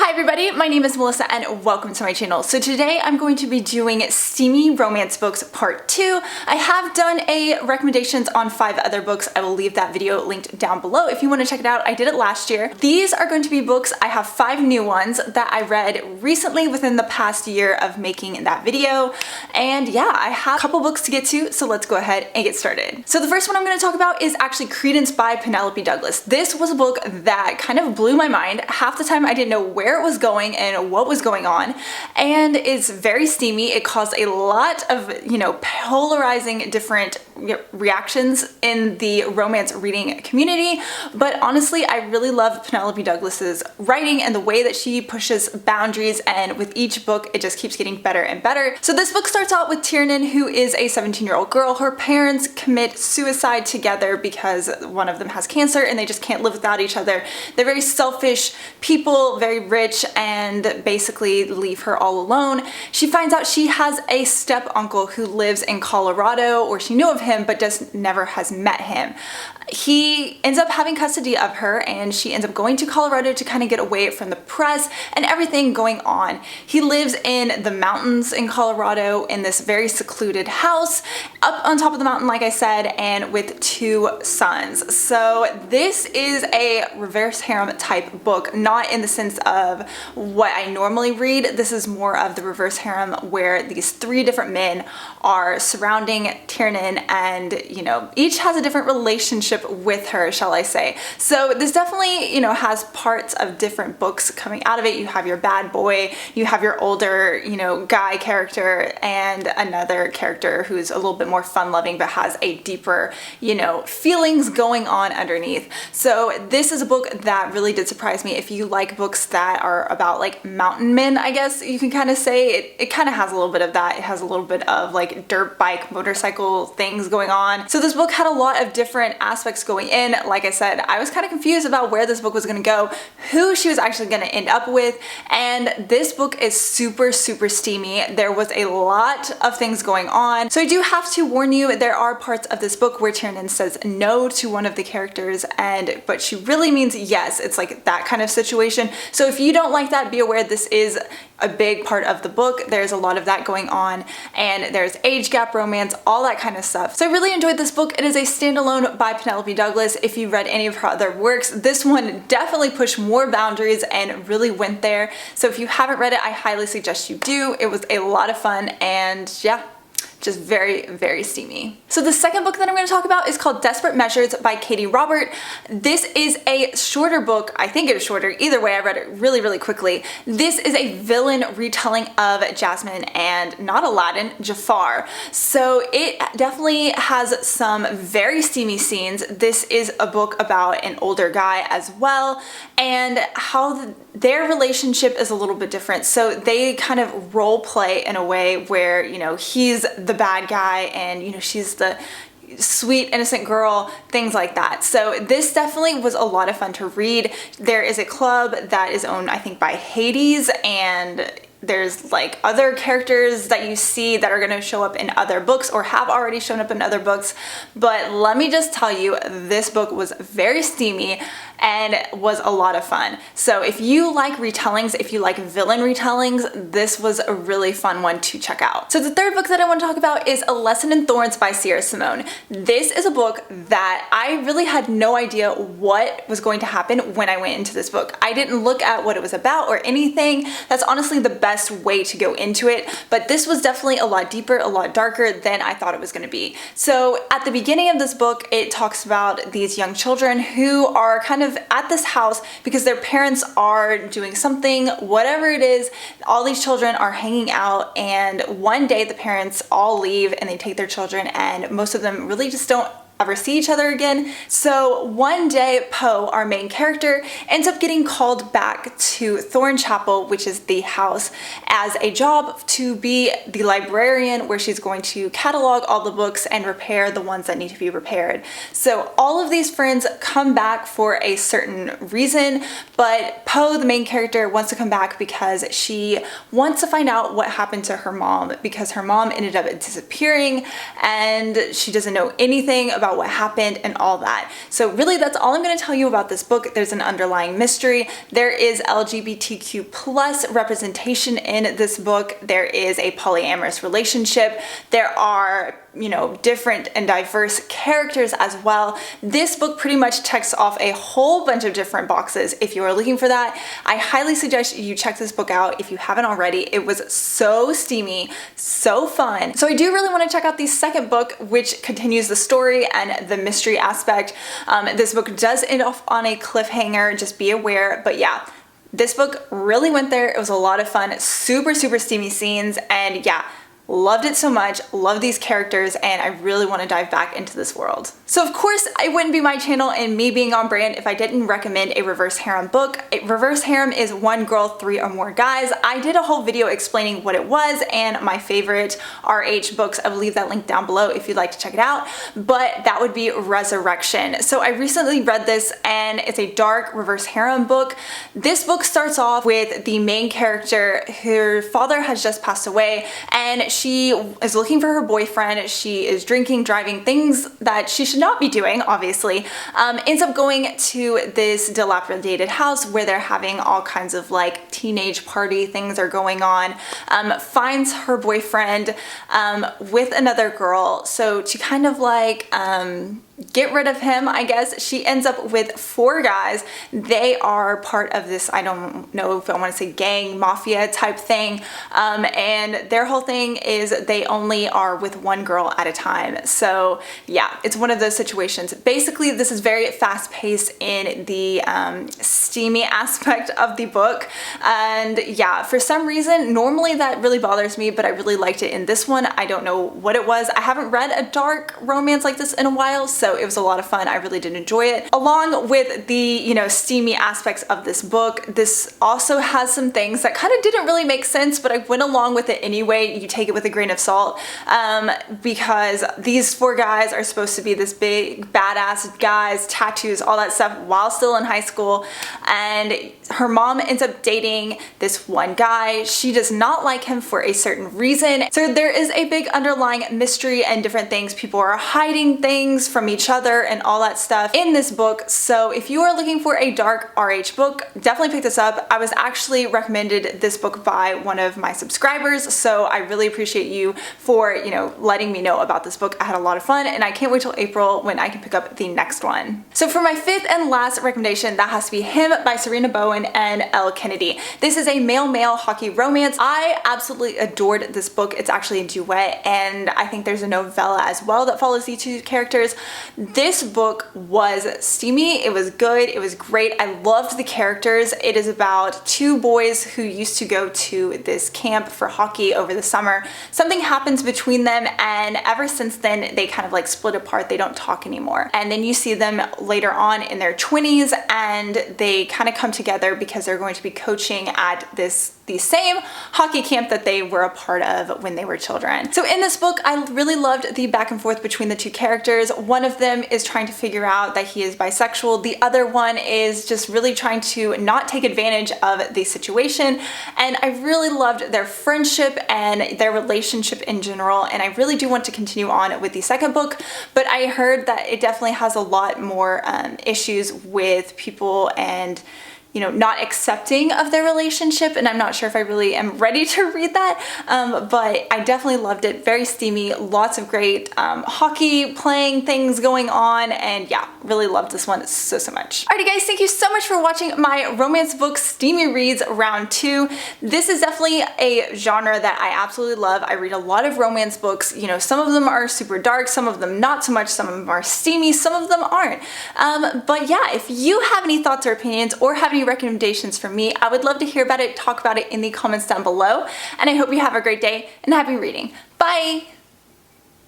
Hi everybody, my name is Melissa and welcome to my channel. So today I'm going to be doing Steamy Romance Books Part 2. I have done a recommendations on 5 other books. I will leave that video linked down below if you want to check it out. I did it last year. These are going to be books. I have 5 new ones that I read recently within the past year of making that video. And yeah, I have a couple books to get to, so let's go ahead and get started. So the first one I'm going to talk about is actually Credence by Penelope Douglas. This was a book that kind of blew my mind. Half the time I didn't know where it was going and what was going on, and it's very steamy. It caused a lot of, polarizing different reactions in the romance reading community, but honestly I really love Penelope Douglas's writing and the way that she pushes boundaries, and with each book it just keeps getting better and better. So this book starts out with Tiernan, who is a 17-year-old girl. Her parents commit suicide together because one of them has cancer and they just can't live without each other. They're very selfish people, very rich, and basically leave her all alone. She finds out she has a step uncle who lives in Colorado, or she knew of him but just never has met him. He ends up having custody of her and she ends up going to Colorado to kind of get away from the press and everything going on. He lives in the mountains in Colorado in this very secluded house up on top of the mountain, like I said, and with 2 sons. So this is a reverse harem type book, not in the sense of what I normally read. This is more of the reverse harem where these 3 different men are surrounding Tiernan, and each has a different relationship with her, shall I say. So this definitely, has parts of different books coming out of it. You have your bad boy, you have your older, guy character, and another character who's a little bit more fun-loving but has a deeper, feelings going on underneath. So this is a book that really did surprise me. If you like books that are about like mountain men, I guess you can kind of say, it kind of has a little bit of that. It has a little bit of like dirt bike, motorcycle things going on. So this book had a lot of different aspects going in. Like I said, I was kind of confused about where this book was going to go, who she was actually going to end up with, and this book is super steamy. There was a lot of things going on. So I do have to warn you, there are parts of this book where Tiernan says no to one of the characters, but she really means yes. It's like that kind of situation. So if you don't like that, be aware this is a big part of the book. There's a lot of that going on, and there's age gap romance, all that kind of stuff. So I really enjoyed this book. It is a standalone by Penelope Douglas. If you read any of her other works, this one definitely pushed more boundaries and really went there. So if you haven't read it, I highly suggest you do. It was a lot of fun, and yeah, just very steamy. So the second book that I'm going to talk about is called Desperate Measures by Katie Robert. This is a shorter book. I think it is shorter. Either way, I read it really quickly. This is a villain retelling of Jasmine and not Aladdin, Jafar. So it definitely has some very steamy scenes. This is a book about an older guy as well, and how their relationship is a little bit different. So they kind of role play in a way where, he's the bad guy and, she's the sweet innocent girl, things like that. So this definitely was a lot of fun to read. There is a club that is owned, I think, by Hades, and there's like other characters that you see that are going to show up in other books or have already shown up in other books. But let me just tell you, this book was very steamy and was a lot of fun. So if you like retellings, if you like villain retellings, this was a really fun one to check out. So the third book that I want to talk about is A Lesson in Thorns by Sierra Simone. This is a book that I really had no idea what was going to happen when I went into this book. I didn't look at what it was about or anything. That's honestly the best way to go into it, but this was definitely a lot deeper, a lot darker than I thought it was going to be. So at the beginning of this book, it talks about these young children who are kind of at this house because their parents are doing something, whatever it is. All these children are hanging out, and one day the parents all leave and they take their children, and most of them really just don't ever see each other again. So one day Poe, our main character, ends up getting called back to Thorn Chapel, which is the house, as a job to be the librarian, where she's going to catalog all the books and repair the ones that need to be repaired. So all of these friends come back for a certain reason, but Poe, the main character, wants to come back because she wants to find out what happened to her mom, because her mom ended up disappearing and she doesn't know anything about out what happened and all that. So really that's all I'm going to tell you about this book. There's an underlying mystery. There is LGBTQ plus representation in this book. There is a polyamorous relationship. There are, you know, different and diverse characters as well. This book pretty much checks off a whole bunch of different boxes. If you are looking for that, I highly suggest you check this book out if you haven't already. It was so steamy, so fun. So I do really want to check out the second book, which continues the story and the mystery aspect. This book does end off on a cliffhanger, just be aware, but yeah, this book really went there. It was a lot of fun, super, super steamy scenes, and yeah, loved it so much, love these characters, and I really want to dive back into this world. So of course, it wouldn't be my channel and me being on brand if I didn't recommend a reverse harem book. A reverse harem is one girl, three or more guys. I did a whole video explaining what it was and my favorite RH books. I will leave that link down below if you'd like to check it out, but that would be Resurrection. So I recently read this and it's a dark reverse harem book. This book starts off with the main character. Her father has just passed away and she is looking for her boyfriend. She is drinking, driving, things that she should not be doing, obviously. Ends up going to this dilapidated house where they're having all kinds of like teenage party things are going on. Finds her boyfriend with another girl. So to kind of like get rid of him, I guess, she ends up with 4 guys. They are part of this, I don't know if I want to say gang, mafia type thing, and their whole thing is they only are with one girl at a time. So yeah, it's one of those situations. Basically, this is very fast paced in the steamy aspect of the book, and yeah, for some reason, normally that really bothers me, but I really liked it in this one. I don't know what it was. I haven't read a dark romance like this in a while, so it was a lot of fun. I really did enjoy it. Along with the, you know, steamy aspects of this book, this also has some things that kind of didn't really make sense, but I went along with it anyway. You take it with a grain of salt, because these 4 guys are supposed to be this big badass guys, tattoos, all that stuff while still in high school, and her mom ends up dating this one guy. She does not like him for a certain reason. So there is a big underlying mystery and different things. People are hiding things from each other and all that stuff in this book. So if you are looking for a dark RH book, definitely pick this up. I was actually recommended this book by one of my subscribers, so I really appreciate you for, you know, letting me know about this book. I had a lot of fun and I can't wait till April when I can pick up the next one. So for my 5th and last recommendation, that has to be Him by Serena Bowen and Elle Kennedy. This is a male-male hockey romance. I absolutely adored this book. It's actually a duet, and I think there's a novella as well that follows these 2 characters. This book was steamy, it was good, it was great. I loved the characters. It is about 2 boys who used to go to this camp for hockey over the summer. Something happens between them, and ever since then they kind of like split apart. They don't talk anymore. And then you see them later on in their 20s and they kind of come together because they're going to be coaching at the same hockey camp that they were a part of when they were children. So in this book, I really loved the back and forth between the 2 characters. One of them is trying to figure out that he is bisexual. The other one is just really trying to not take advantage of the situation. And I really loved their friendship and their relationship in general. And I really do want to continue on with the second book, but I heard that it definitely has a lot more issues with people and, you know, not accepting of their relationship, and I'm not sure if I really am ready to read that, but I definitely loved it. Very steamy, lots of great hockey playing things going on, and yeah, really loved this one so much. Alrighty guys, thank you so much for watching my romance book steamy reads round 2. This is definitely a genre that I absolutely love. I read a lot of romance books. You know, some of them are super dark, some of them not so much, some of them are steamy, some of them aren't. But yeah, if you have any thoughts or opinions or have any recommendations for me, I would love to hear about it, talk about it in the comments down below, and I hope you have a great day and happy reading. Bye!